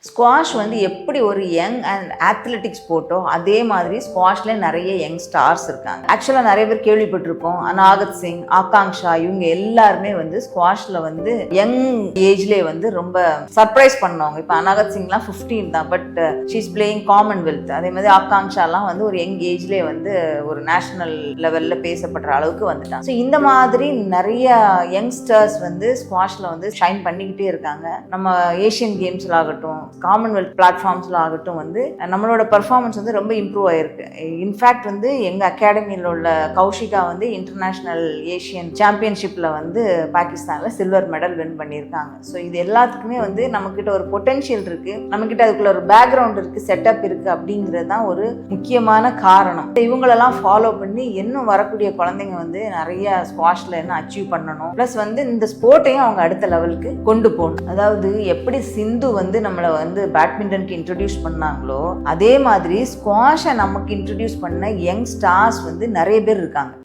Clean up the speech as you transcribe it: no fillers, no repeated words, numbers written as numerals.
Squash வந்து எப்படி ஒரு யங் அண்ட் அத்லெட்டிக்ஸ் ஸ்போர்ட்டோ அதே மாதிரி ஸ்குவாஷ்ல நிறைய யங் ஸ்டார்ஸ் இருக்காங்க. ஆக்சுவலாக நிறைய பேர் கேள்விப்பட்டிருப்போம். நாகத் சிங், ஆகாங்ஷா இவங்க எல்லாருமே வந்து ஸ்குவாஷ்ல வந்து யங் ஏஜ்லேயே வந்து ரொம்ப சர்ப்ரைஸ் பண்ணவங்க. இப்போ அநாகத் சிங்லாம் 15 தான், பட் ஷீஸ் பிளேயிங் காமன்வெல்த். அதே மாதிரி ஆகாங்ஷாலாம் வந்து ஒரு யங் ஏஜ்லேயே வந்து ஒரு நேஷனல் லெவலில் பேசப்படுற அளவுக்கு வந்துட்டாங்க. ஸோ இந்த மாதிரி நிறைய யங்ஸ்டர்ஸ் வந்து ஸ்குவாஷ்ல வந்து ஷைன் பண்ணிக்கிட்டே இருக்காங்க. நம்ம ஏஷியன் கேம்ஸ்ல ஆகட்டும், காமன்வெல்த் பிளாட்ஃபார்ம்ஸ்ல ஆகட்டும் வந்து நம்மளோட பர்ஃபார்மன்ஸ் வந்து ரொம்ப இம்ப்ரூவ் ஆயிருக்கு. இன்ஃபேக்ட் வந்து எங்க அகாடமியில் உள்ள கௌஷிகா வந்து இன்டர்நேஷனல் ஏஷியன் சாம்பியன்ஷிப்ல வந்து பாகிஸ்தான்ல சில்வர் மெடல் வின் பண்ணியிருக்காங்க. ஸோ இது எல்லாத்துக்குமே வந்து நம்மக்கிட்ட ஒரு பொட்டென்ஷியல் இருக்கு, நம்மக்கிட்ட அதுக்குள்ள ஒரு பேக்ரவுண்ட் இருக்கு, செட்டப் இருக்கு அப்படிங்கிறது தான் ஒரு முக்கியமான காரணம். இவங்களெல்லாம் ஃபாலோ பண்ணி இன்னும் வரக்கூடிய குழந்தைங்க வந்து நிறைய ஸ்குவாஷ்ல என்ன அச்சீவ் பண்ணணும், ப்ளஸ் வந்து இந்த ஸ்போர்ட்டையும் அவங்க அடுத்த லெவலுக்கு கொண்டு போகணும். அதாவது எப்படி சிந்து வந்து நம்மளை வந்து பேட்மிண்டனுக்கு இன்ட்ரடியூஸ் பண்ணாங்களோ அதே மாதிரி ஸ்குவாஷை நமக்கு இன்ட்ரடியூஸ் பண்ண யங் ஸ்டார்ஸ் வந்து நிறைய பேர் இருக்காங்க.